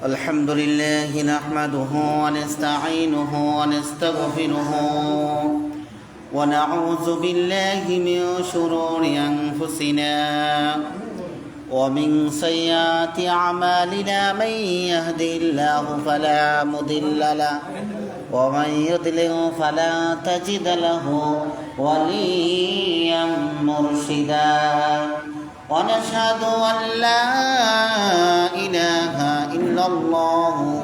الحمد لله نحمده ونستعينه ونستغفره ونعوذ بالله من شرور أنفسنا ومن سيئات أعمالنا من يهدي الله فلا مضل له ومن يضلل فلا تجد له وليا مرشدا ونشهد أن لا إله إلا الله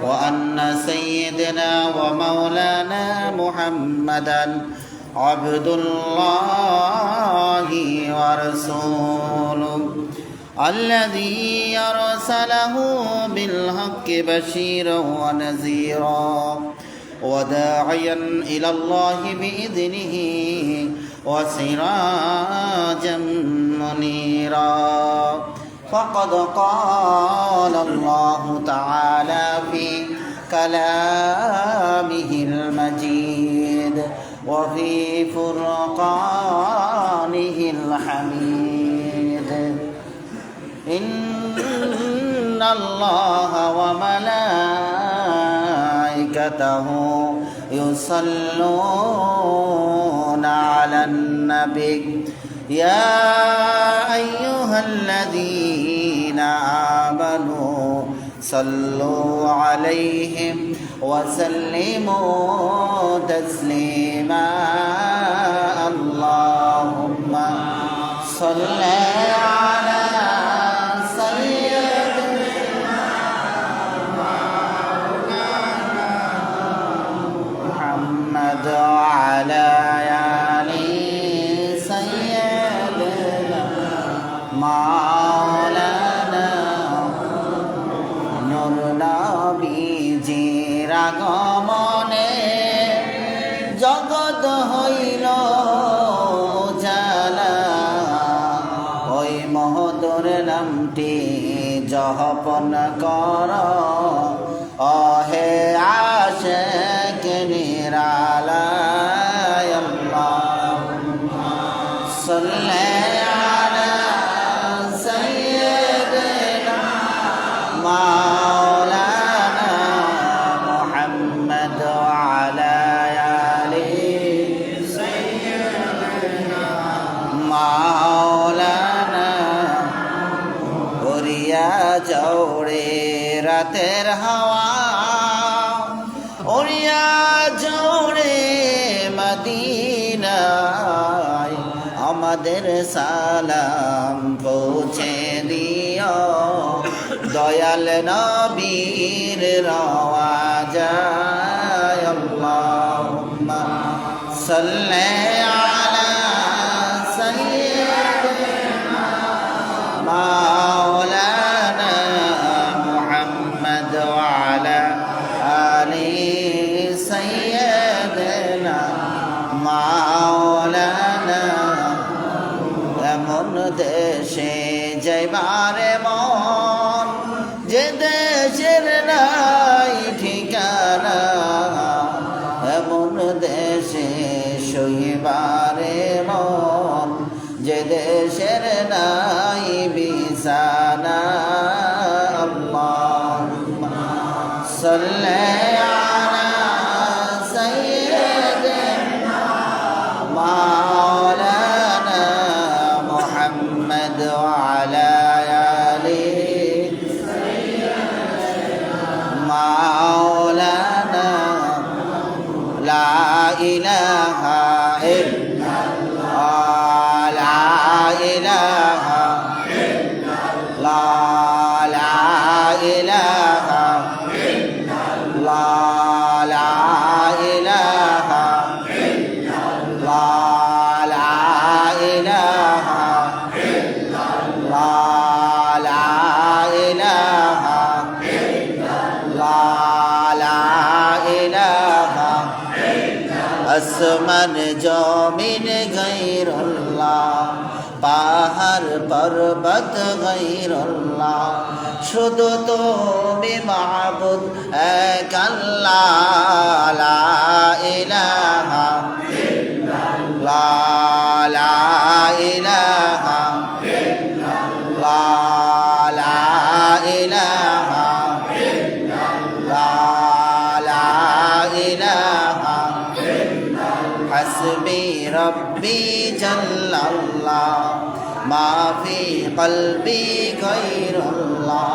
وأن سيدنا ومولانا محمدا عبد الله ورسوله الذي أرسله بالحق بشيرا ونذيرا وداعيا إلى الله بإذنه وسراجا منيرا فقد قال الله تعالى في كلامه المجيد وفي فرقانه الحميد إن الله وملائكته يصلون على النبي يا أيها الذين آمنوا صلوا عليه وسلموا تسليما اللهم صل على سيدنا محمد وعلى آل سيدنا مولانا নূর নবীজির আগমনে জগৎ হইল উজালা ওই মহতর নামটি জপন কর অহে আশিক নিরালায় আল্লাহুম্মা সাল্লি আলা সাইয়্যিদিনা মাওলানা মুহাম্মদ ওয়া আলা আলি সাইয়্যিদিনা মাওলানা ওরিয়া জওড়ে রাতের হাওয়া ওরিয়া জওড়ে মদিনায় আমাদের সালাম পৌঁছে দিও দয়াল নবীর রওয়াজায় আল্লাহুম্মা সাল্লি আলা সাইয়্যিদিনা মাওলানা মুহাম্মদ ওয়া আলা আলি সাইয়্যিদিনা মাওলানা এমন দেশে যাইবারে মন যে দেশের নাই ঠিকানা এমন দেশে শৈবারে মন যে দেশের নাই বিছানা আল্লাহুম্মা সাল্লি আলা সাইয়্যিদিনা মাওলানা মুহাম্মদ ওয়া আলা আলি মাওলানা লা ইলাহা ইল্লাল্লাহ লা ইলাহা ইল্লাল্লাহ লা ইলাহা ইল্লাল্লাহ লা ইলাহা ইল্লাল্লাহ লা ইলাহা ইল্লাল্লাহ লা ইলাহা লা ইলাহা আসমান জমিন গায়রুল্লাহ পাহাড় পর্বত গায়রুল্লাহ শুধু তুমি মাবুদ এক আল্লাহ লা ইলাহা ইল্লাল্লাহ লা ইলাহা ইল্লাল্লাহ লা ইলাহা জাল্লাল্লাহ মা ফি কলবি গায়রুল্লাহ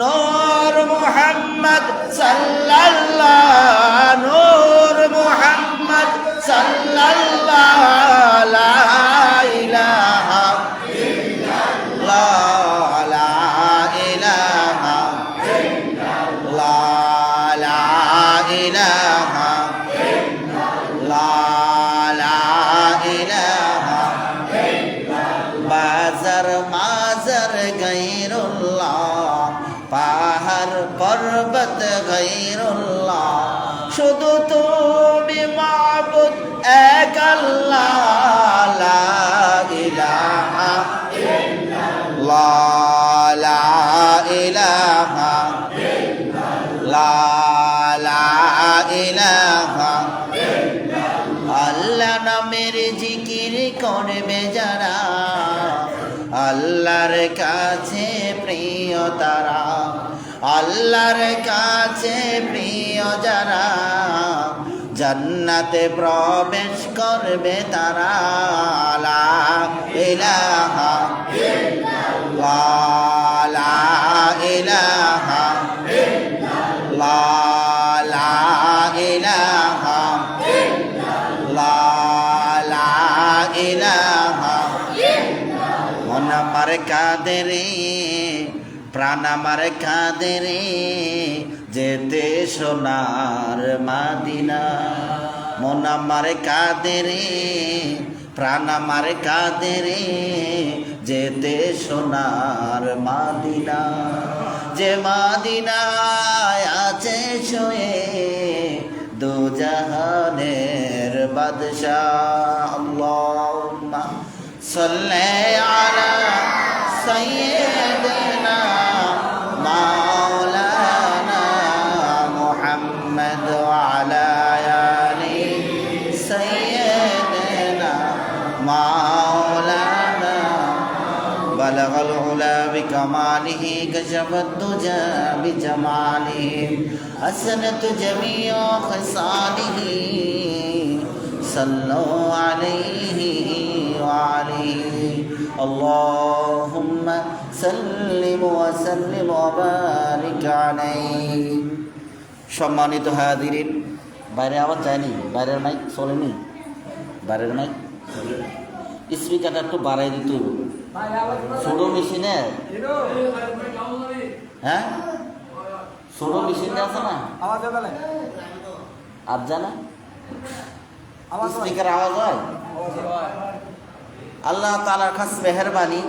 নূর মুহাম্মদ সাল্লাল্লাহ নূর মুহাম্মদ সাল্লাল্লাহ লা ইলাহা ইল্লাল্লাহ লা ইলাহা ইল্লাল্লাহ লা ইলাহা ইল্লাল্লাহ লা ইলাহা বাজার মাজার গায়রুল্লাহ পাহাড় পর্বত গায়রুল্লাহ শুধু তুমি মাবুদ এক আল্লাহ লা ইলাহা ইল্লাল্লাহ লা ইলাহা ইল্লাল্লাহ লা ইলাহা আল্লাহ নামের জিকির করবে যারা আল্লাহর কাছে প্রিয় তারা আল্লাহর কাছে প্রিয় যারা জান্নাতে প্রবেশ করবে তারা লা ইলাহা ইল্লাল্লাহ লা ইলাহা ইল্লাল্লাহ লা ইলাহা ইল্লাল্লাহ লা ইলাহা মন আমার কাঁদে রে প্রাণ আমার কাঁদে রে যেতে সোনার মাদিনা মন আমার কাঁদে রে প্রাণ আমার কাঁদে রে যেতে সোনার মাদিনা যে মাদিনায় আছে শোয়ে দু জাহানের বাদশাহ আল্লাহুম্মা সাল্লি আলা সাইয়্যিদিনা মাওলানা মুহাম্মদ ওয়া আলা আলি সাইয়্যিদিনা মাওলানা বালাগাল উলা বিকামালিহি কাশাফাত দুজা বিজামালিহি হাসানাত জামিউ খিসালিহি সাল্লু আলাইহি وعليه اللهم سلم وسلم وبارك عليه সম্মানিত হাজিরিন বাইরে আওয়াজ যায়নি বাইরের মাইক চলেনি বাইরের মাইক স্পিকারটা একটু বাড়াই দিতে হবে ছোট মেশিনে হ্যাঁ ছোট মেশিনে আছে না আজ জানা স্পিকার আওয়াজ হয় আল্লাহ তাআলার কাছে মেহেরবানি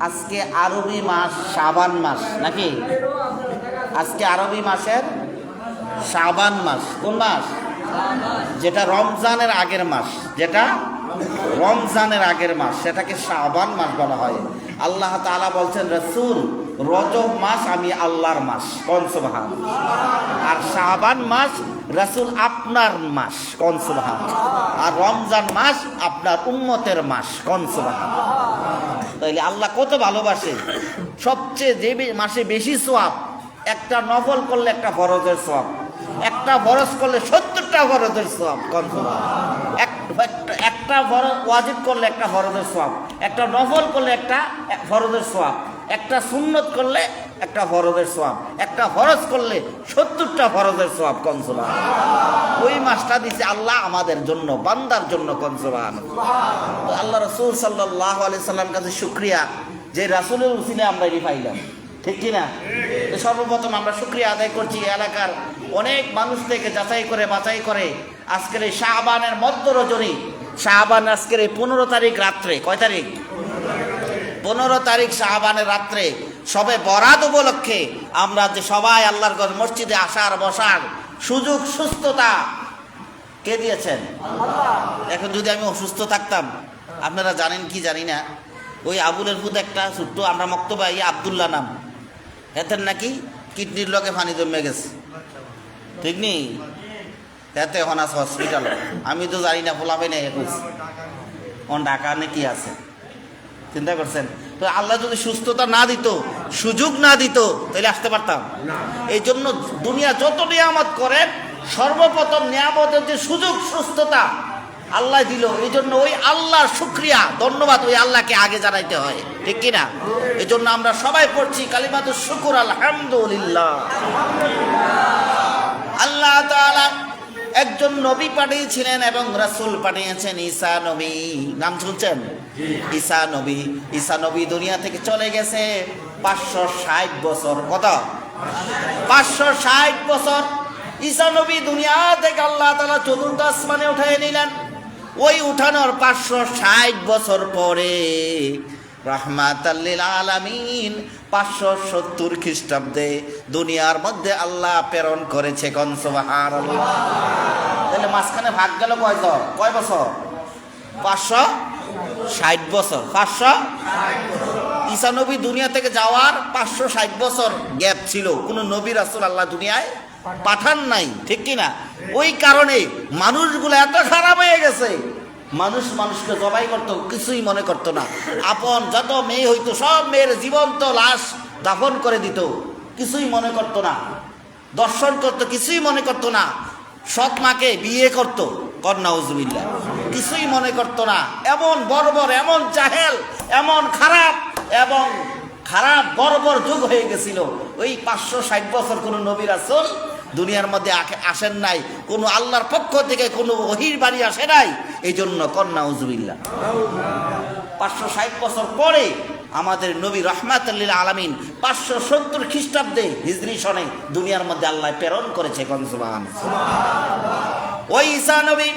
আজকে আরবি মাস শাবান মাস নাকি আজকে আরবি মাসের শাবান মাস কোন মাস যেটা রমজানের আগের মাস যেটা রমজানের আগের মাস সেটাকে শাবান মাস বলা হয় আল্লাহ তাআলা বলছেন রাসূল রজব মাস আমি আল্লাহর মাস কোন সুবহানাল্লাহ আর শাবান মাস রাসূল আপনার মাস কোন সুবহানাল্লাহ আর রমজান মাস আপনার উম্মতের মাস কোন সুবহানাল্লাহ তাইলে আল্লাহ কত ভালোবাসে সবচেয়ে যে মাসে বেশি সওয়াব একটা নফল করলে একটা ফরজের সওয়াব একটা ফরজ করলে 70টা ফরজের সওয়াব কোন সুবহানাল্লাহ একটা ফরজ ওয়াজিব করলে একটা ফরজের সওয়াব একটা নফল করলে একটা ফরজের সওয়াব একটা সুন্নত করলে একটা ফরজের সওয়াব একটা ফরজ করলে 70টা ফরজের সওয়াব কোন সুবহানাল্লাহ ওই মাসটা দিয়েছে আল্লাহ আমাদের জন্য বান্দার জন্য কোন সুবহানাল্লাহ তো আল্লাহ রাসূল সাল্লাল্লাহু আলাইহি সাল্লাম কাছে শুকরিয়া যে রাসূলের উসিলায় আমরা এটি পাইলাম ঠিক কি না সর্বপ্রথম আমরা শুকরিয়া আদায় করছি এলাকার অনেক মানুষ থেকে যাচাই করে বাছাই করে আজকের এই শাবানের মধ্য রজনী শাবান আজকের এই 15 তারিখ রাত্রে কয় তারিখ 15 তারিখ শাবানের রাত্রে সবে বরাত উপলক্ষে আমরা যে সবাই আল্লাহর ঘর মসজিদে আসার বসার সুযোগ সুস্থতা কে দিয়েছেন এখন যদি আমি অসুস্থ থাকতাম আপনারা জানেন কি জানি না ওই আবুলের ফুদ একটা ছোট্ট আমরা মক্তবা আব্দুল্লাহ নাম এতেন নাকি কিডনির লগে পানি জমে গেছে ঠিক নেই এতে হনাস হসপিটাল আমি তো জানি না বলাবে না একুশ কোন ঢাকা নাকি আছে চিন্তা করছেন তো আল্লাহ যদি সুস্থতা না দিত সুযোগ না দিত তাহলে আসতে পারতাম এই জন্য দুনিয়া যত নিয়ামত করেন সর্বপ্রথম নিয়ামতের যে সুযোগ সুস্থতা আল্লাহ দিল, এই জন্য ওই আল্লাহর শুকরিয়া ধন্যবাদ ওই আল্লাহকে আগে জানাইতে হয়, ঠিক কিনা? এই জন্য আমরা সবাই পড়ছি কালিমাতুশ শুকর আলহামদুলিল্লাহ। আল্লাহ তাআলা একজন নবী পাঠিয়েছিলেন এবং রাসূল পাঠিয়েছেন, ঈসা নবী। নাম শুনছেন? ঈসা নবী। ঈসা নবী দুনিয়া থেকে চলে গেছে 560 বছর। কত? 560 বছর। ঈসা নবী দুনিয়া থেকে আল্লাহ তাআলা চতুর্থ আসমানে উঠিয়ে নিলেন। ওই উঠানোর 560 বছর পরে রাহমাতাল লিল আলামিন 570 খ্রিস্টাব্দে দুনিয়ার মধ্যে আল্লাহ প্রেরণ করেছে। কোন সুবহানাল্লাহ। তাহলে মাঝখানে ভাগ গেল কয় বছর? 560 বছর। 560। ঈসা নবী দুনিয়া থেকে যাওয়ার 560 বছর গ্যাপ ছিল, কোনো নবী রাসূল আল্লাহ দুনিয়ায় পাঠান নাই, ঠিক কিনা? ওই কারণে মানুষগুলো এত খারাপ হয়ে গেছে, মানুষ মানুষকে জবাই করতো, কিছুই মনে করতো না। আপন যত মেয়ে হইতো সব মেয়ের জীবন্ত লাশ দাফন করে দিত, কিছুই মনে করতো না। দর্শন করতো, কিছুই মনে করতো না। সৎ মাকে বিয়ে করতো, নাউজুবিল্লাহ, কিছুই মনে করতো না। এমন বর্বর, এমন জাহেল, এমন খারাপ এবং খারাপ বর্বর যুগ হয়ে গেছিল। ওই 560 বছর কোনো নবী রাসূল দুনিয়ার মধ্যে আসেন নাই, কোনো আল্লাহর পক্ষ থেকে কোনো ওহীর বাণী আসে নাই। এই জন্য নাউজুবিল্লাহ 560 বছর পরে আমাদের নবী রাহমাতুল লিল আলামিন 570 খ্রিস্টাব্দে হিজরি সনে দুনিয়ার মধ্যে আল্লাহ প্রেরণ করেছে। কোন সুবহানাল্লাহ। ওই ঈসা নবী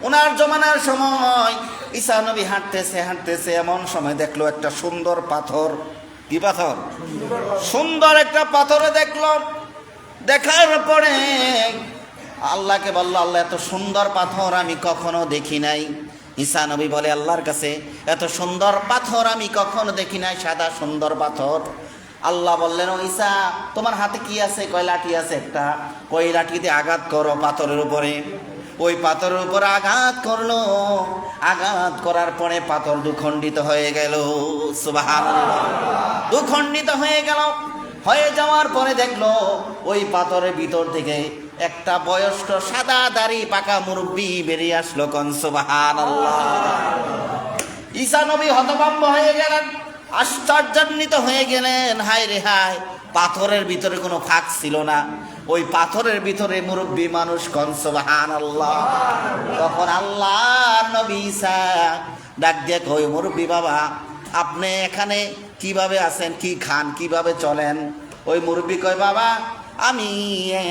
ওনার জমানার সময় ঈসা নবী হাঁটতেছে এমন সময় দেখলো একটা সুন্দর পাথর। কি পাথর? সুন্দর একটা পাথরে দেখলো। দেখার পরে আল্লাহকে বলল, আল্লাহ এত সুন্দর পাথর আমি কখনো দেখি নাই। ঈসা নবী বলে আল্লাহর কাছে, এত সুন্দর পাথর আমি কখনো দেখি নাই, সাদা সুন্দর পাথর। আল্লাহ বললেন, ও ঈসা তোমার হাতে কি আছে? কয় লাঠি আছে একটা। কই লাঠিতে আঘাত করো পাথরের উপরে। ওই পাথরের উপর আঘাত করলো। আঘাত করার পরে পাথর দুখণ্ডিত হয়ে গেল। সুবহানাল্লাহ। দুখণ্ডিত হয়ে গেল। হয়ে যাওয়ার পরে দেখলো ওই পাথরের ভিতর থেকে একটা বয়স্ক সাদা দাড়ি পাকা মুরব্বি বেরিয়ে আসলো। কোন সুবহানাল্লাহ। ঈসা নবী হতভম্ব হয়ে গেলেন, আশ্চর্যান্বিত হয়ে গেলেন। হায় রে হায়, পাথরের ভিতরে কোনো ফাঁক ছিল না, ওই পাথরের ভিতরে মুরব্বি মানুষ। কোন সুবহানাল্লাহ। তখন আল্লাহর নবী ঈসা ডাক দিয়ে কই, মুরব্বি বাবা আপনি এখানে কিভাবে আছেন, কি খান, কিভাবে চলেন? ওই মুরব্বি কয়, বাবা আমি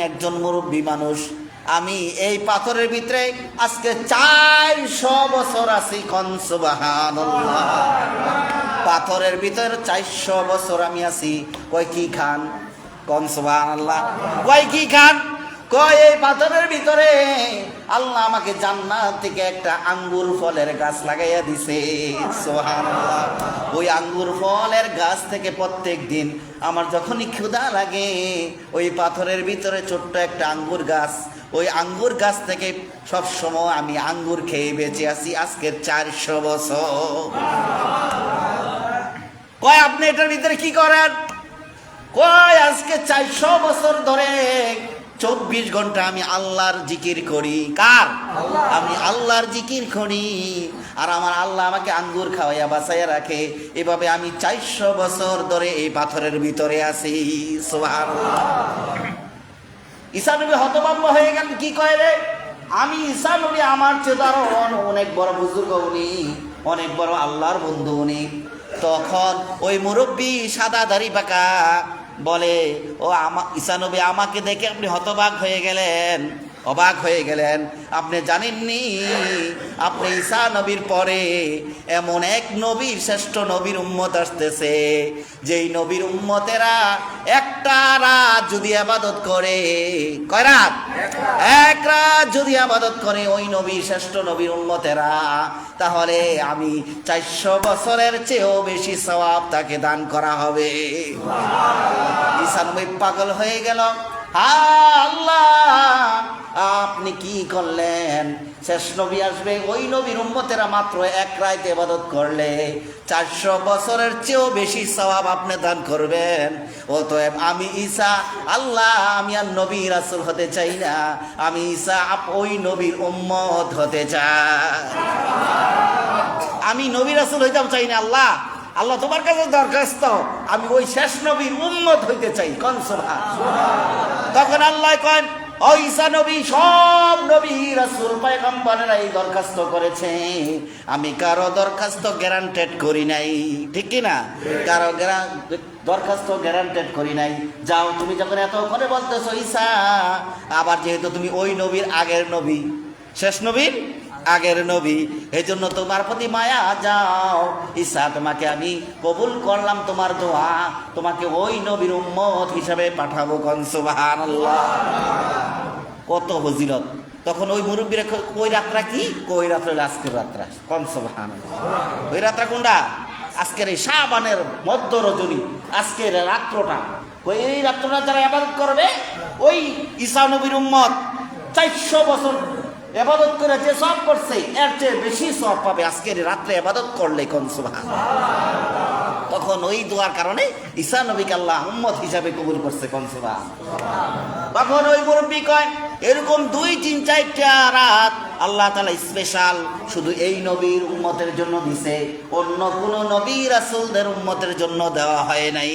একজন মুরব্বি মানুষ, আমি এই পাথরের ভিতরে আজকে 400 বছর আছি। কোন সুবহানাল্লাহ। পাথরের ভিতরে 400 বছর আমি আছি। কয় কি খান? কোন সুবহানাল্লাহ। কয় কি খান? কয় এই পাথরের ভিতরে আল্লাহ আমাকে জান্নাত থেকে একটা আঙ্গুর ফলের গাছ লাগাইয়া দিছে। সুবহানাল্লাহ। ওই আঙ্গুর ফলের গাছ থেকে প্রত্যেক দিন আমার যখনই ক্ষুধা লাগে, ওই পাথরের ভিতরে ছোট্ট একটা আঙ্গুর গাছ, ওই আঙ্গুর গাছ থেকে সব সময় আমি আঙ্গুর খেয়ে বেঁচে আছি আজকে 400 বছর। কয় আপনি এটার ভিতরে কি করেন? কয় আজকে 400 বছর ধরে 24 ঘন্টা আমি আল্লাহর জিকির করি। কার? আমি আল্লাহর জিকির করি, আর আমার আল্লাহ আমাকে আঙ্গুর খাওয়াইয়া বাঁচাইয়া রাখে। এভাবে আমি 400 বছর ধরে এই পাথরের ভিতরে আছি। সুবহানাল্লাহ। ঈসা নবী হতভম্ব হয়ে গেলেন, কি কয় রে? আমি ঈসা নবী, আমার চেয়ে আরো অনেক বড় বুজুর্গ উনি, অনেক বড় আল্লাহর বন্ধু উনি। তখন ওই মুরব্বী সাদা দাড়ি পাকা বলে, ও ঈসা নবী আমাকে দেখে আপনি হতবাক হয়ে গেলেন, অবাক হয়ে গেলেন। আপনি জানেননি আপনি ঈসা নবীর পরে এমন এক নবীর, শ্রেষ্ঠ নবীর উম্মত আসতেছে, যেই নবীর উম্মতেরা একটা রাত যদি ইবাদত করে, কয় রাত? এক রাত যদি ইবাদত করে ওই নবীর, শ্রেষ্ঠ নবীর উম্মতেরা, তাহলে আমি 400 বছরের চেয়েও বেশি সওয়াব তাকে দান করা হবে। ঈসা নবী পাগল হয়ে গেল। আল্লাহ আপনি কি করলেন? শেষ নবী আসবে, ওই নবীর উম্মতেরা মাত্র এক রাত ইবাদত করলে 400 বছরের চেয়েও বেশি সওয়াব আপনি দান করবেন। অতএব আমি ঈসা, আল্লাহ আমি আর নবী রাসূল হতে চাই না, আমি ঈসা ওই নবীর উম্মত হতে চাই। আমি নবী রাসূল হইতাম চাই না, আল্লাহ আল্লাহ তোমার কাছে দরখাস্ত, আমি ওই শেষ নবীর উম্মত হইতে চাই। কোন সুবহান। তখন আল্লাহ কয়, ও ঈসা নবী, সব নবী রাসূল পয়গম্বরেরা এই দরখাস্ত করেছে, আমি কারো দরখাস্ত গ্যারান্টেড করি নাই, ঠিক কি না? কারো দরখাস্ত গ্যারান্টেড করি নাই। যাও, তুমি যখন এত করে বলতেছো ঈসা, আবার যেহেতু তুমি ওই নবীর আগের নবী, শেষ নবীর আগের নবী, এই জন্য তোমার প্রতি মায়া, যাও ঈসা, তোমাকে আমি কবুল করলাম তোমার দোয়া, তোমাকে ওই নবীর উম্মত হিসাবে পাঠাবো। কোন সুবহানাল্লাহ। কত ফজিলত। তখন ওই মুরব্বীরা, ওই রাত্রা কি? ওই রাত্র হলো আজকের রাত্রা। কোন সুবহানাল্লাহ। ওই রাত্রা কোনটা? আজকের এই শাবানের মধ্য রজনী, আজকের রাত্রটা। এই রাত্রটা যারা ইবাদত করবে, ওই ঈসা নবীর উম্মত 400 বছর ইবাদত করে যে সওয়াব করছে, এর চেয়ে বেশি সওয়াব পাবে আজকের রাত্রে ইবাদত করলে। কোন সুবহানাল্লাহ। তখন ওই দোয়ার কারণে ঈসা নবীকে আল্লাহ উম্মত হিসাবে কবুল করছে। কোন সুবহানাল্লাহ। তখন ওই মুরব্বী কয়, এরকম 2-3-4টা রাত আল্লাহ তাআলা স্পেশাল শুধু এই নবীর উম্মতের জন্য দিছে, অন্য কোন নবী রাসূলদের উম্মতের জন্য দেওয়া হয় নাই,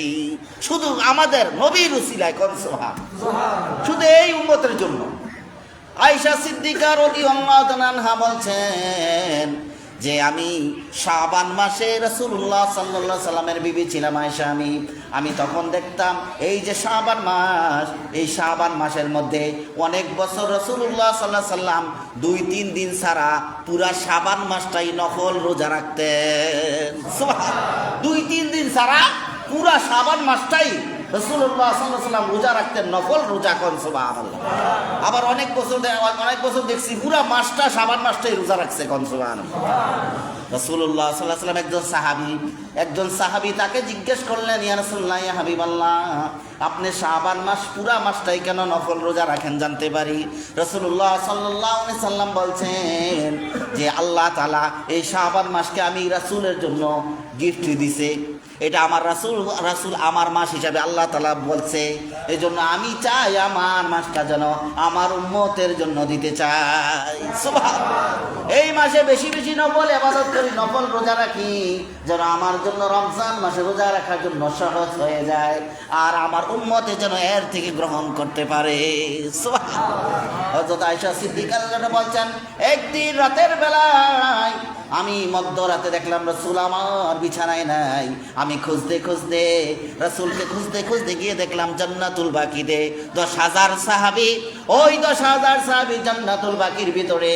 শুধু আমাদের নবীর উসিলায়। কোন সুবহানাল্লাহ। শুধু এই উম্মতের জন্য। আয়েশা সিদ্দিকা রাদিয়াল্লাহু তাআলা আনহা বলছেন যে আমি শাবান মাসে রাসূলুল্লাহ সাল্লাল্লাহু আলাইহি সাল্লামের বিবি ছিলাম আয়েশা। আমি তখন দেখতাম এই যে শাবান মাস, এই শাবান মাসের মধ্যে অনেক বছর রাসূলুল্লাহ সাল্লাল্লাহু আলাইহি সাল্লাম 2-3 দিন ছাড়া পুরা শাবান মাসটাই নফল রোজা রাখতেন। সুবহানাল্লাহ। 2-3 দিন ছাড়া পুরা শাবান মাসটাই রাসূলুল্লাহ সাল্লাল্লাহু আলাইহি সাল্লাম রোজা রাখতেন, নফল রোজা। কোন সুবহানাল্লাহ। আবার অনেক বছর দেখছি পুরা মাসটা, শাবান মাসটাই রোজা রাখছে। কোন সুবহানাল্লাহ। রাসূলুল্লাহ সাল্লাল্লাহু আলাইহি সাল্লাম একজন সাহাবী তাকে জিজ্ঞেস করলেন, ইয়া রাসূলুল্লাহ, ইয়া হাবিবাল্লাহ, আপনি শাবান মাস পুরা মাসটাই কেন নফল রোজা রাখেন, জানতে পারি? রাসূলুল্লাহ সাল্লাল্লাহু আলাইহি সাল্লাম বলছেন যে আল্লাহ তাআলা এই শাবান মাসকে আমি রাসূলের জন্য গিফট দিছে, এটা আমার রাসূল আমার মাস হিসাবে আল্লাহ তাআলা বলছে, এই জন্য আমি চাই আমার মাসটা যেন আমার উম্মতের জন্য দিতে চাই। সুবহানাল্লাহ। এই মাসে বেশি বেশি নফল ইবাদত করি, নফল রোজা রাখি, যেন আমার জন্য রমজান মাসে রোজা রাখার জন্য সহজ হয়ে যায়, আর আমার উম্মতে যেন এর থেকে গ্রহণ করতে পারে। সুবহানাল্লাহ। হযরত আয়েশা সিদ্দিকা রাদিয়াল্লাহু আনহা বলছেন, একদিন রাতের বেলায় আমি মধ্যরাতে দেখলাম রাসূল আমার বিছানায় নাই। আমি খুঁজতে খুঁজতে গিয়ে দেখলাম জান্নাতুল বাকিতে 10,000 সাহাবী, ওই 10,000 সাহাবী জান্নাতুল বাকির ভিতরে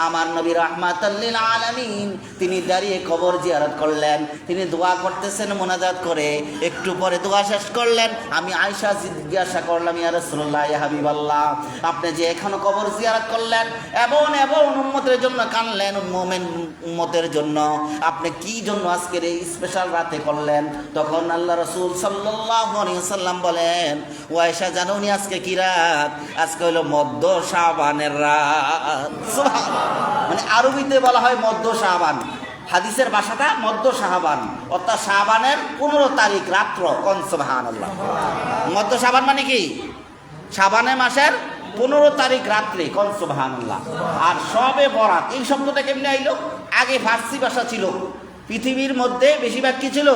আমার নবী রাহমাতাল লিল আলামিন তিনি দাঁড়িয়ে কবর জিয়ারত করলেন, তিনি দোয়া করতেছেন মুনাজাত করে। একটু পরে দোয়া শেষ করলেন। আমি আয়েশা জিজ্ঞাসা করলাম, ইয়া রাসূলুল্লাহ, ইয়া হাবিবাল্লাহ, আপনি যে এখনো কবর জিয়ারত করলেন, এবং উম্মতের জন্য কানলেন, মুমিন উম্মতের জন্য, আপনি কি জন্য আজকের এই স্পেশাল রাতে করলেন? তখন আল্লাহ রাসূল সাল্লাল্লাহু আলাইহি ওয়াসাল্লাম বলেন, ও আয়েশা, জানোনি আজকে কি রাত? আজকে হলো মধ্য শাবানের রাত। সুবহানাল্লাহ। মানে আরবিতে বলা হয় মধ্য শাবান, হাদিসের ভাষাটা মধ্য শাবান, অর্থাৎ শাবানের 15 তারিখ রাত্র। কোন সুবহানাল্লাহ। মধ্য শাবান মানে কি? শাবানের মাসের 15 তারিখ রাত্রে। কোন সুবহানাল্লাহ। আর শবে বরাত, এই শব্দটা কেমনে আইলো? আগে ফার্সি ভাষা ছিল পৃথিবীর মধ্যে, বেশিরভাগ কি ছিল?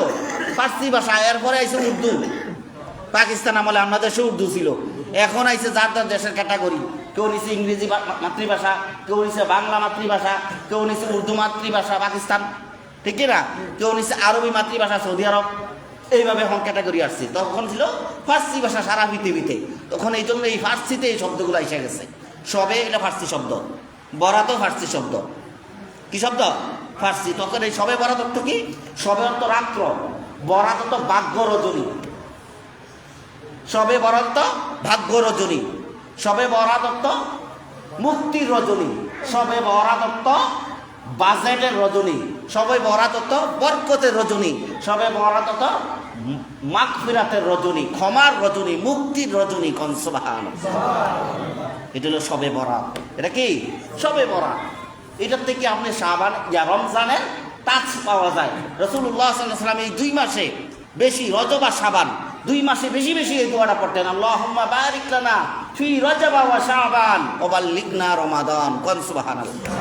ফার্সি ভাষা। এরপরে আইছে উর্দু। পাকিস্তান আমলে আমাদের দেশে উর্দু ছিল, এখন আইছে যার যার দেশের ক্যাটাগরি। কেউ নিছে ইংরেজি মাতৃভাষা, কেউ নিছে বাংলা মাতৃভাষা, কেউ নিছে উর্দু মাতৃভাষা পাকিস্তান, ঠিক না? কেউ নিছে আরবি মাতৃভাষা সৌদি আরব। এইভাবে এখন ক্যাটাগরি আসছে। তখন ছিল ফার্সি ভাষা সারা পৃথিবীতে, তখন এই জন্য এই ফার্সিতে এই শব্দগুলো এসে গেছে। সবে এটা ফার্সি শব্দ, বরাতও ফার্সি শব্দ। কি শব্দ? ফার্সি। তখন এই সবে বরাত অর্থ কি? সবে অর্থ রাত্র, বরাত অর্থ ভাগ্য রজনী। সবে বরাত ভাগ্য রজনী, সবে বরাত অর্থ মুক্তির রজনী, সবে বরাত অর্থ বাজেটের রজনী, সবে বরাত অর্থ বরকতের রজনী, সবে বরাত অর্থ মাগফিরাতের রজনী, ক্ষমার রজনী, মুক্তির রজনী। কোন সুবহানাল্লাহ। এটা হলো শবে বরাত। এটা কি শবে বরাত। এটার থেকে আপনি শাবান রমজানের টাচ পাওয়া যায়। রাসূলুল্লাহ সাল্লাল্লাহু আলাইহি ওয়াসাল্লাম এই 2 মাসে বেশি, রজব আর শাবান 2 মাসে বেশি বেশি এই দোয়াটা পড়তেন, আল্লাহুম্মা বারিক লানা ফি রজব ওয়া শাবান ওয়া বাল্লিগনা রমাদান। কোন সুবহানাল্লাহ।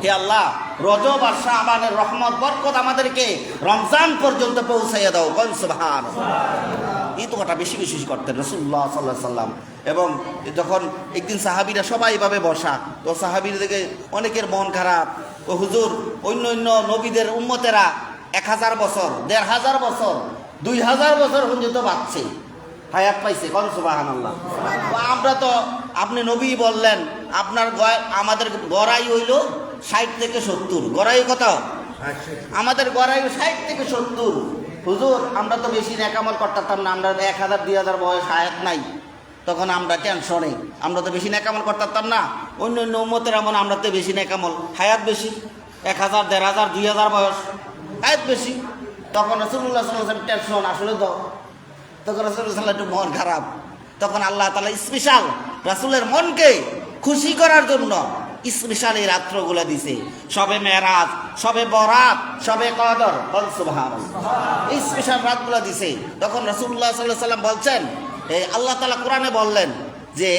হে আল্লাহ, রজব আর শাবানের রহমত বরকত আমাদেরকে রমজান পর্যন্ত পৌঁছাইয়া দাও। কোন সুবহানাল্লাহ। এই দোয়াটা বেশি বেশি করতেন রাসূলুল্লাহ সাল্লাল্লাহু আলাইহি ওয়াসাল্লাম। এবং যখন একদিন সাহাবীরা সবাই এভাবে বসা, তো সাহাবীদের দিকে অনেকের মন খারাপ। ও হুজুর, অন্য অন্য নবীদের উম্মতেরা 1000 বছর, 1500 বছর, 2000 বছর পর্যন্ত বাঁচছে, হায়াত পাইছে। কোন সুবহানাল্লাহ। আমরা তো, আপনি নবী বললেন আপনার আমাদের গড়াই হইল 60 থেকে 70। গড়াই কত? আমাদের গড়াই 60 থেকে 70। হুজুর, আমরা তো বেশি নেকামল করতাম না, আমরা 1000 2000 বয়স হায়াত নাই, তখন আমরা টেনশনে, আমরা তো বেশি নেকামল করতাম না। অন্য অন্য উম্মতের এমন, আমরা তো বেশি নেকামল, হায়াত বেশি, 1000 1500 2000 বয়স, হায়াত বেশি। তখন রাসূলুল্লাহ সাল্লাল্লাহু আলাইহি ওয়াসাল্লাম টেনশন আসলে তো, তখন রাসূলুল্লাহ একটু মন খারাপ। তখন আল্লাহ তাআলা স্পেশাল রাসূলের মনকে খুশি করার জন্য স্পেশাল এই রাত্রগুলো দিছে। শবে মেরাজ, শবে বরাত, শবে কদর। সুবহানাল্লাহ। এই স্পেশাল রাতগুলো দিছে। তখন রাসূলুল্লাহ সাল্লাল্লাহু আলাইহি ওয়াসাল্লাম বলছেন, এই আল্লাহ তাআলা কোরআনে বললেন যে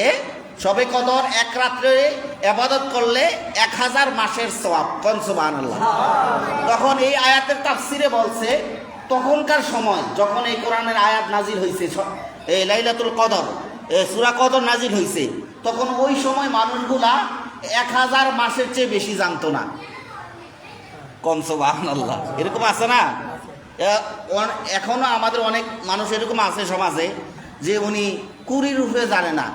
শবে কদর এক রাত্রে ইবাদত করলে 1000 মাসের সওয়াব। কোন সুবহানাল্লাহ। তখন এই আয়াতের তাফসিরে বলছে, তখনকার সময় যখন এই কোরআনের আয়াত নাজিল হয়েছে, এই লাইলাতুল কদর, সূরা কদর নাজিল হয়েছে, তখন ওই সময় মানুষগুলা 1000 মাসের চেয়ে বেশি জানতো না। কোন সুবহানাল্লাহ। এরকম আছে না? এখনো আমাদের অনেক মানুষ এরকম আছে সমাজে, যে উনি 20 উপরে জানে না,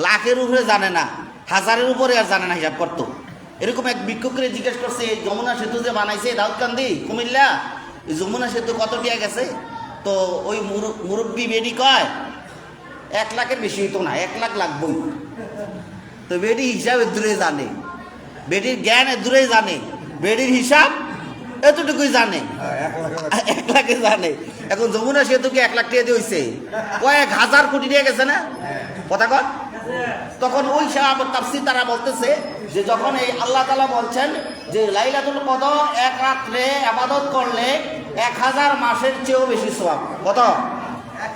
লাখের উপরে জানে না, 1000-এর উপরে আর জানে না হিসাব করতো। এরকম এক ভিক্ষুকরে জিজ্ঞেস করছে, এই যমুনা সেতু যে বানাইছে দাউদকান্দি কুমিল্লা, এই যমুনা সেতু কত টিয়া গেছে? তো ওই মুরব্বী বেডি কয় 1 লাখের বেশি হইতো না, 1 লাখ লাগবই। তো বেডি হিসাব দূরে জানে, বেডির জ্ঞান দূরে জানে, বেডির হিসাব এতটুকুই জানে, 1 লাখে জানে। এখন যমুনা সেতু কি 1 লাখ টাকা দিয়ে হয়েছে? কয়েক হাজার কোটি দিয়ে গেছে না কথা কর। তখন ওই সাহাবার তাফসীর তারা বলতেছে যে যখন এই আল্লাহ তাআলা বলছেন যে লাইলাতুল কদর এক রাত্রে ইবাদত করলে 1000 মাসের চেয়েও বেশি সওয়াব। কত?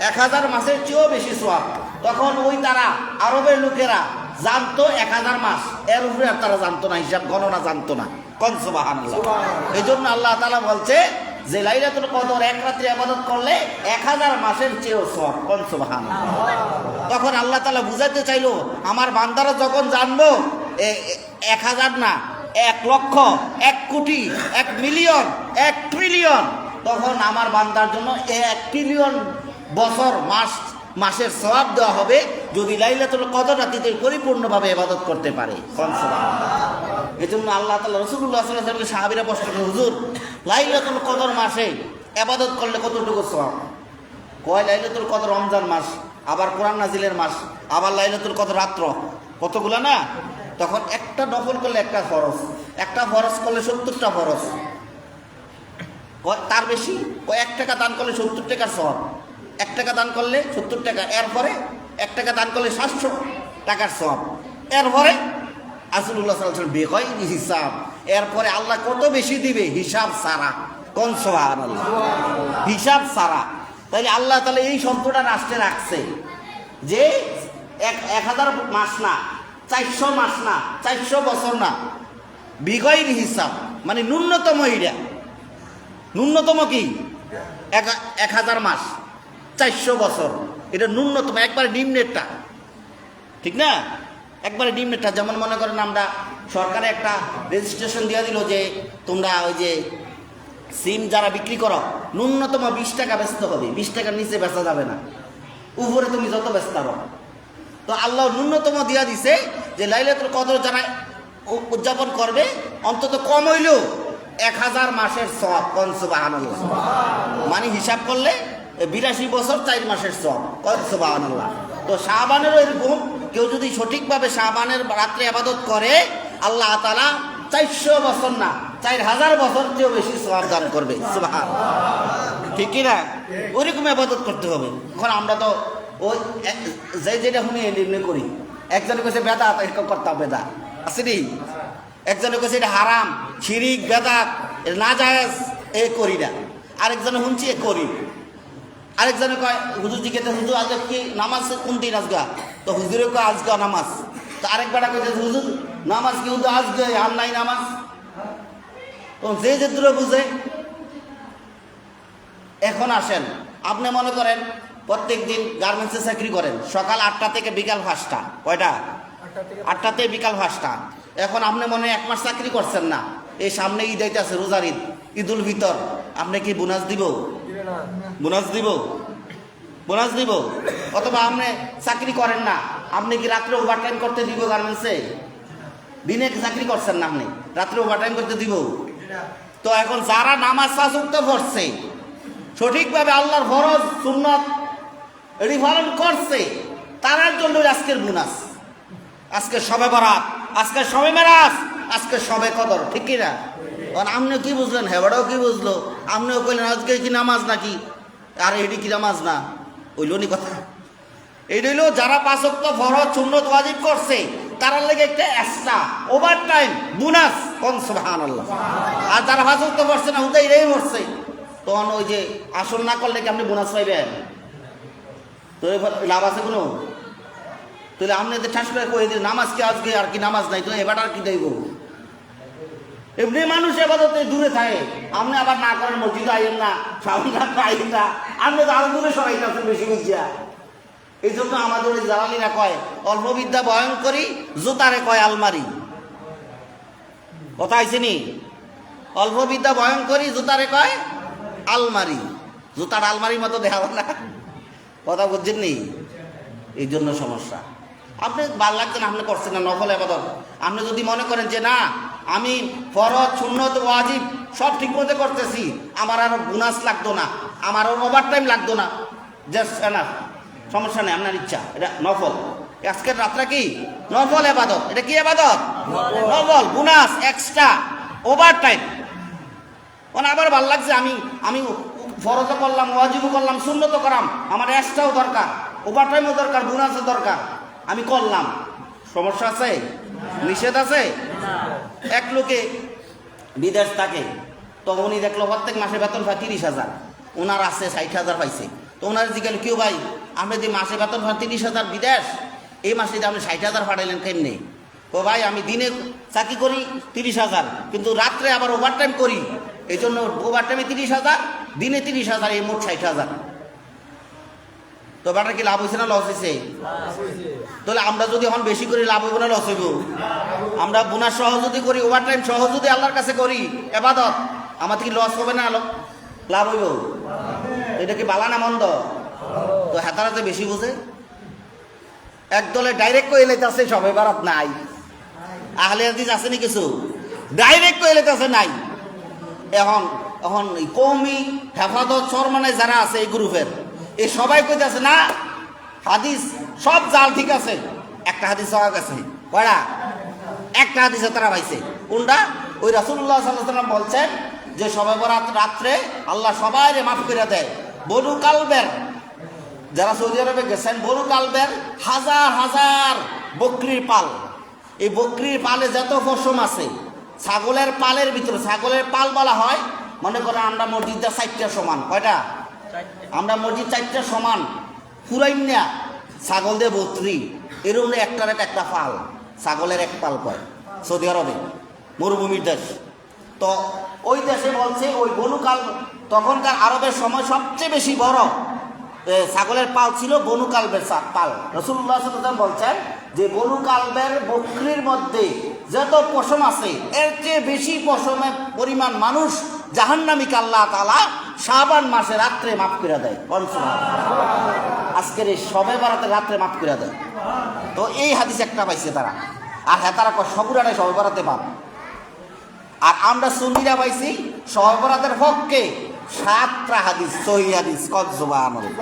1000 মাসের চেয়েও বেশি সওয়াব। তখন ওই তারা আরবের লোকেরা জানতো 1000 মাস, এর উপরে আর তারা জানতো না, হিসাব গণনা জানতো না। কোন সুবহানাল্লাহ। এই জন্য আল্লাহ তাআলা বলছে যে লাইলাতুল কদর এক রাত্রে ইবাদত করলে 1000 মাসের চেয়েও সওয়াব। কোন সুবহানাল্লাহ। তখন আল্লাহ তাআলা বুঝাইতে চাইলো, আমার বান্দারা যখন জানবো 1000 না, 1 লক্ষ, 1 কোটি, 1 মিলিয়ন, 1 ট্রিলিয়ন, তখন আমার বান্দার জন্য 1 ট্রিলিয়ন বছর মাসের সওয়াব দেওয়া হবে, যদি লাইলাতুল কদর রাতে পরিপূর্ণভাবে ইবাদত করতে পারে। কোন সুবহানাল্লাহ। এজন্য আল্লাহ তাআলা রাসূলুল্লাহ সাল্লাল্লাহু আলাইহি ওয়াসাল্লাম সাহাবীরা প্রশ্ন করে, হুজুর লাইলাতুল কদর মাসে ইবাদত করলে কতটুকু সওয়াব? কয় লাইলাতুল কদর রমজান মাস, আবার কোরআন নাজিলের মাস, আবার লাইলাতুল কদর রাত্র, কতগুলা না? তখন একটা নফল করলে একটা ফরজ, একটা ফরজ করলে 70টা ফরজ। তার বেশি 1 টাকা দান করলে 70 টাকার সওয়াব, 1 টাকা দান করলে 70 টাকা, এরপরে 1 টাকা দান করলে 700 টাকার সওয়াব, এরপরে রাসূলুল্লাহ সাল্লাল্লাহু আলাইহি ওয়াসাল্লাম বেগয়রি হিসাব, এরপরে আল্লাহ কত বেশি দিবে হিসাব ছাড়া। কোন সুবহানাল্লাহ। হিসাব ছাড়া। তাইলে আল্লাহ তাআলা এই শব্দটা রাষ্ট্রে রাখছে যে 1000 মাস না, 400 মাস না, 400 বছর না, বিগয়রি হিসাব, মানে ন্যূনতম। এটা ন্যূনতম কি? 1000 মাস, 400 বছর, এটা ন্যূনতম, একবারে নিম্নেরটা, ঠিক না? একবারে নিম্নেরটা। যেমন মনে করেন আমরা সরকারে একটা রেজিস্ট্রেশন দিয়ে দিল যে তোমরা ওই যে সিম যারা বিক্রি করো ন্যূনতম 20 টাকা বেচতে হবে, 20 টাকার নিচে বেচা যাবে না, উপরে তুমি যত বেচতে পারো। তো আল্লাহ ন্যূনতম দিয়া দিছে যে লাইলাতুল কদর যারা উদযাপন করবে অন্তত কম হইলেও 1000 মাসের সওয়াব। কোন সুবহানাল্লাহ। মানে হিসাব করলে 82 বছর 4 মাসের সওয়াব। কোন সুবহানাল্লাহ। তো শাবানেরও এরকম, কেউ যদি সঠিকভাবে শাবানের রাত্রে ইবাদত করে আল্লাহ তাআলা 400 বছর না, 4000 বছর চেয়েও বেশি সওয়াব দান করবে। সুবহানাল্লাহ। ঠিক কিনা? ওইরকম আবাদত করতে হবে। এখন আমরা তো ওই যেটা শুনি এমনি করি। একজনে কেছে বেদাত করতাম, বেদাত আসেনি। একজনে কেছে এটা হারাম, শিরিক, বেদাত, না জায়েজ, এ করি না। আরেকজনে শুনছি এ করি। আরেকজনে কয় হুজুর জিজ্ঞেস, হুজুর আজকে কি নামাজ কোন দিন আজগা? তো হুজুরে কয় আজগা নামাজ। তো আরেক বেটা কইছে হুজুর নামাজ কি হুজুর আজকে আর নাই নামাজ। তো যে দূরে বুঝে। এখন আসেন, আপনি মনে করেন প্রত্যেক দিন গার্মেন্টসে চাকরি করেন, সকাল 8টা থেকে বিকাল 5টা। কয়টা? 8টা থেকে বিকাল 5টা। এখন আপনি মনে হয় 1 মাস চাকরি করছেন না, এই সামনে ঈদ আইতাছে, রোজার ঈদ, ঈদুল ফিতর, আপনি কি বোনাস দিব? বোনাস দিব? বোনাস দিব? অথবা আপনি চাকরি করেন না, আপনি কি রাত্রে ওভারটাইম করতে দিব গার্মেন্টসে? দিনে চাকরি করছেন না, আপনি রাত্রে ওভারটাইম করতে দিব? তো এখন যারা নামাজ পাঁচ পড়ছে, সঠিকভাবে আল্লাহর ফরজ সুন্নাত এটি পালন করছে, তার জন্য আজকের বোনাস, আজকে সবে বরাত, আজকে সবে মেরাজ, আজকে সবে কদর, ঠিক কিনা? আপনিও কি বুঝলেন? হেবাটাও কি বুঝলো? আপনিও কইলেন আজকে কি নামাজ নাকি? আর এটি কি নামাজ না? ওইল নি কথা। এই রইল যারা 5 ওয়াক্ত ফরজ সুন্নাত ওয়াজিব করছে, তার লাগে একটা এক্সট্রা ওভার টাইম বোনাস, কোন সুবহানাল্লাহ। আর যারা 5 ওয়াক্ত পড়ছে না, উদাই রেই পড়ছে, তখন ওই যে আসল না করলে কি আপনি বোনাস পাইবেন? তো লাভ আছে কোনো? তাহলে আপনি ঠাস করে কয়ে দিন নামাজ কি আজকে আর কি নামাজ নাই, তো এবার আর কি দেব? এমনি মানুষ এবাদতে দূরে থাকে, আপনি আবার না করেন মসজিদে আইন না, সামনে আইন না, আপনি তো আরো দূরে সবাই আছেন বেশি বুঝিয়া। এই জন্য আমাদের ওই জালালিরা কয় অল্প বিদ্যা ভয়ঙ্করী, জুতারে কয় আলমারি। কথা আইসেনি? অল্প বিদ্যা ভয়ঙ্করী, জুতারে কয় আলমারি। জুতার আলমারির মতো দেখা না, কথা বুঝছেন নি? এই জন্য সমস্যা। আপনি ভাল লাগছেন, আপনি করছেন না নফল ইবাদত। আপনি যদি মনে করেন যে না আমি ফরজ সুন্নত ওয়াজিব সব ঠিক মতো করতেছি, আমার আর বোনাস লাগতো না, আমার আর ওভার টাইম লাগতো না, জাস্ট এনাফ, সমস্যা নেই, আপনার ইচ্ছা, এটা নফল। আজকের রাতটা কি নফল ইবাদত। এটা কি ইবাদত? নফল, বোনাস, এক্সট্রা, ওভার টাইম। মানে আবার ভাল লাগছে, আমি আমি ফরজও করলাম, ওয়াজিবও করলাম, সুন্নতও করলাম, আমার এক্সট্রাও দরকার, ওভার টাইমও দরকার, বোনাসও দরকার, আমি করলাম। সমস্যা আছে? নিষেধ আছে? এক লোকে বিদেশ থাকে, তো উনি দেখলো প্রত্যেক মাসে বেতন পায় 30,000, ওনার আছে 60,000 পাইছে। তো ওনার জিজ্ঞাসা কেউ ভাই আপনি যে মাসে বেতন পান 30,000 বিদেশ, এই মাসে যে আপনি 60,000 পাঠাইলেন কেমনি? ও ভাই আমি দিনে চাকরি করি 30,000, কিন্তু রাত্রে আবার ওভার টাইম করি, এই জন্য ওভার টাইমে 30,000, দিনে 30,000, এই মোট 60,000। তো ব্যাটার কি লাভ হয়েছে না লস হয়েছে? তাহলে আমরা যদি এখন বেশি করি লাভ হইব না লস হইব? আমরা বোনাস সহ যদি করি, ওভার টাইম সহ যদি আল্লাহর কাছে করি ইবাদত, আমাদের কি লস হবে না লাভ হইব? এটা কি বালা না মন্দ? তো হেতারাতে বেশি বোঝে। একদলে ডাইরেক্ট কই এলাইতেছে সব ইবাদত নাই, আহলে হাদিস আছে নি কিছু ডাইরেক্ট কই এলাইতেছে নাই। এখন এখন কওমি হেফাজত চরমানে যারা আছে এই গ্রুপের, এই সবাই কইতেছে না হাদিস সব জাল, ঠিক আছে। একটা হাদিস পাওয়া গেছে, কয়টা? একটা হাদিসে তারা পাইছে। কোনটা? ওই রাসূলুল্লাহ সাল্লাল্লাহু আলাইহি ওয়াসাল্লাম বলছেন যে শবে বরাত রাত্রে আল্লাহ সবাইরে মাফ করে দেয়। বনু কালবের যারা সৌদি আরবে গেছেন, বনু কালবের হাজার হাজার বকরির পাল, এই বকরির পালে যত পশম আছে, ছাগলের পালের ভিতরে, ছাগলের পাল বলা হয়, মনে করেন আমরা মসজিদটা 4টা সমান, কয়টা? আমরা মসজিদ 4টা সমান পুরাইনা ছাগল দিয়ে 32, এরকম একটার একটা পাল, ছাগলের এক পাল কয় সৌদি আরবে, মরুভূমির দেশ। তো ওই দেশে বলছে ওই বনু কাল, তখনকার আরবের সময় সবচেয়ে বেশি বড় ছাগলের পাল ছিল বনু কালবের পাল। রাসূলুল্লাহ সাল্লাল্লাহু আলাইহি ওয়াসাল্লাম বলছেন যে বনু কালবের বকরির মধ্যে যত পশম আছে, এর চেয়ে বেশি পশমের পরিমাণ মানুষ জাহান্নামীকে আল্লাহ তাআলা শাবান মাসে রাত্রে মাফ করে দেয়। আজকের এই শবে বরাতে রাত্রে মাফ করে দেয়। তো এই হাদিস একটা পাইছে তারা, আর হ্যাঁ তারা সবুরাটাই শবে বরাতে পাপ। আর আমরা সুন্নিরা পাইছি শবে বরাতের পক্ষে 7টা হাদিস, সহিহ হাদিস। সুবহানাল্লাহ।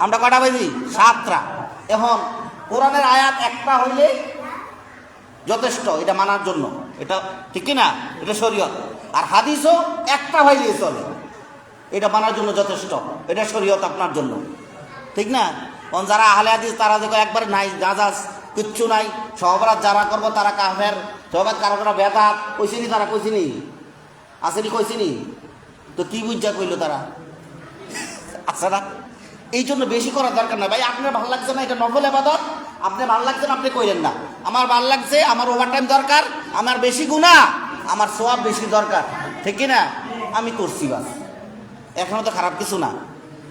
আমরা কটা পাইছি? 7টা। এখন কোরআনের আয়াত একটা হইলে যথেষ্ট এটা মানার জন্য, এটা ঠিক কি না? এটা শরীয়ত। আর হাদিসও একটা হইলে চলে, এটা মানার জন্য যথেষ্ট, এটা শরীয়ত আপনার জন্য, ঠিক না? যারা আহলে হাদিস তারা দেখো একবার নাই গাজাস কিচ্ছু নাই, সহবরাত যারা করবো তারা কাফের, সহবাত কারো কারো বেদাত কইছিনি, তারা কইছিনি, আসেনি কইছিনি, তো কি বুঝা কইলো তারা, আচ্ছা না? এই জন্য বেশি করার দরকার না ভাই। আপনার ভালো লাগছে না, এটা নফল ইবাদত, আপনি ভালো লাগছে না আপনি কইলেন না, আমার ভালো লাগছে, আমার ওভারটাইম দরকার, আমার বেশি গুনাহ, আমার সওয়াব বেশি দরকার, ঠিক কি না? আমি করছি বাস, এখনো তো খারাপ কিছু না।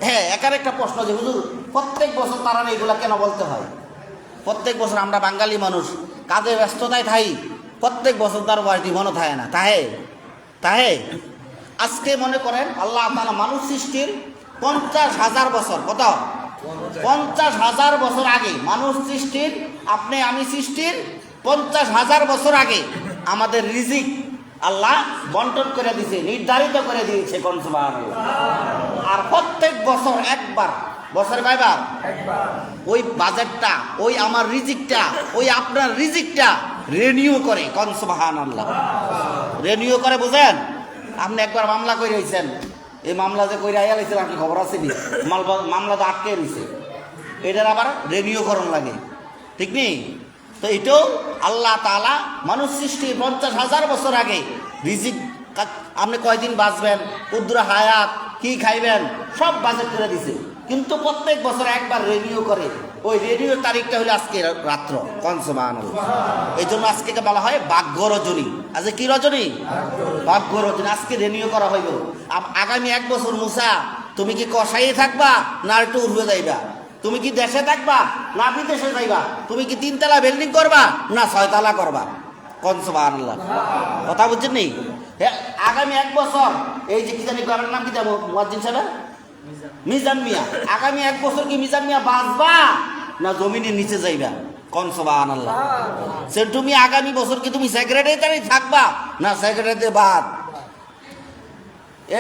হ্যাঁ, একার একটা প্রশ্ন যে হুজুর প্রত্যেক বছর তারা এইগুলা কেন বলতে হয়? প্রত্যেক বছর আমরা বাঙালি মানুষ কাজে ব্যস্ততায় থাই, প্রত্যেক বছর তার বাড়িটি মনে থাকে না, তাহে আজকে মনে করেন আল্লাহ তাআলা মানুষ সৃষ্টির 50,000 বছর, কত? 50,000 বছর আগে মানুষ সৃষ্টির, আপনি আমি সৃষ্টির 50,000 বছর আগে আমাদের রিজিক আল্লাহ বন্টন করে দিয়েছে, নির্ধারিত করে দিয়েছে, কোন সুবহানাল্লাহ। আর প্রত্যেক বছর একবার, বছরে কয়বার? ওই বাজেটটা, ওই আমার রিজিকটা, ওই আপনার রিজিকটা রিনিউ করে, কোন সুবহানাল্লাহ। রিনিউ করে, বুঝেন? আপনি একবার মামলা করে রয়েছেন, এই মামলা যে কইরা আইয়া লাইছেন, আপনি খবর আছে নি? মামলা তো আটকে রয়েছে, এটার আবার রিনিউ করণ লাগে, ঠিক নেই? তো এটাও আল্লাহ তাআলা মানুষ সৃষ্টি 50,000 বছর আগে রিজিক, আপনি কয়দিন বাঁচবেন, উদ্র হায়াত, কি খাইবেন, সব বাজেট করে দিছে, কিন্তু প্রত্যেক বছর একবার রিনিউ করে। ওই রিনিউ তারিখটা হলো আজকে রাত্র, কোন সুবহানাল্লাহ। এই জন্য আজকে বলা হয় ভাগ্য রজনী। আজকে কি রজনী? ভাগ্য রজনী। আজকে রিনিউ করা হইব। আগামী 1 বছর মুসা, তুমি কি কষাই থাকবা না একটু উঠবে যাইবা? তুমি কি দেশে থাকবা না বিদেশে যাইবা? তুমি কি 3 তলা বিল্ডিং করবা না 6 তলা করবা? কোন সুবহানাল্লাহ। কথা বুঝছেন নি? আগামী 1 বছর এই যে কি জানি করার নাম কি যাবো মুয়াজ্জিন সাহেব, মিজান মিয়া, আগামী 1 বছর কি মিজান মিয়া বাঁচবা না জমিনের নিচে যাইবা? কোন সুবহানাল্লাহ। সে তুমি আগামী বছর কি তুমি সেক্রেটারি থাকবা না সেক্রেটারিতে বাদ?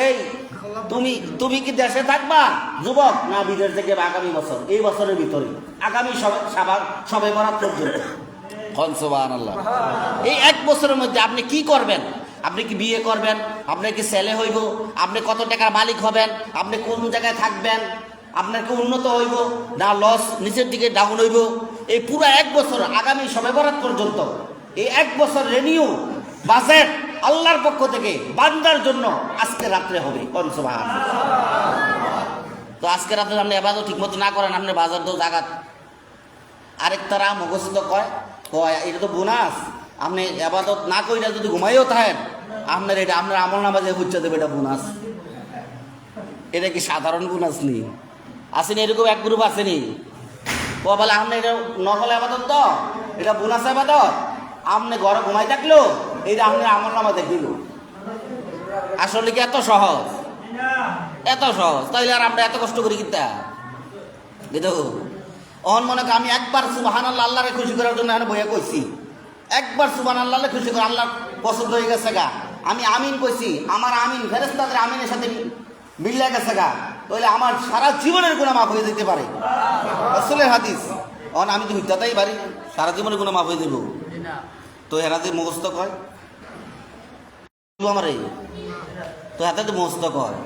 এই তুমি কি দেশে থাকবা যুবক না বিদেশ থেকে? আগামী বছর, এই বছরের ভিতরে, আগামী সবে বরাত পর্যন্ত, কোন সুবহানাল্লাহ। এই 1 বছরের মধ্যে আপনি কি করবেন? আপনি কি বিয়ে করবেন? আপনি কি ছেলে হইব? আপনি কত টাকার মালিক হবেন? আপনি কোন জায়গায় থাকবেন? আপনার কি উন্নত হইব না লস, নিচের দিকে ডাউন হইব? এই পুরো 1 বছর, আগামী সবে বরাত পর্যন্ত, এই 1 বছর রেনিউ বাজেট আল্লাহর পক্ষ থেকে বান্দার জন্য আজকে রাত্রে হবে, কোন সুবহানাল্লাহ। তো আজকে রাত্রে আপনি ইবাদত ঠিকমতো না করেন, আপনি বাজার তো জাগাত। আরেক তারা মুখস্থ কয় এটা তো বোনাস, আপনি ইবাদত না কইরা যদি ঘুমাইও থাকেন, আপনার এটা আপনার আমল নামা যে বুঝতে দেবে এটা বোনাস। এটা কি সাধারণ বোনাস নেই? আসেনি এরকম এক গ্রুপ আসেনি, বলে আপনি এটা নকল ইবাদত, তো এটা বোনাস ইবাদত, আপনি ঘরে ঘুমাই থাকলো এইটা আপনার আমল নামা দেখিল। আসলে কি এত সহজ? এত সহজ? তাইলে আর আমরা এত কষ্ট করি কিতা? দেখো অহন মনে করি আমি একবার সুবহানাল্লাহ আল্লাহরে খুশি করার জন্য এখানে বইয়া কইছি, একবার সুবহানাল্লাহ খুশি করে আল্লাহ পছন্দ হয়ে গেছে গা, আমি আমিন কইছি, আমার আমিন ফেরেশতাদের আমিনের সাথে মিলে গেছে গা, তাহলে আমার সারা জীবনের গুনাহ মাফ হয়ে যেতে পারে। রাসূলের হাদিস। অহন আমি তো মিথ্যাটাই পারি, সারা জীবনের গুনাহ মাফ হয়ে দেব, তো এরা যে মুখস্থ কয় আমারে, তো হাতে তো মুখস্থ কয়।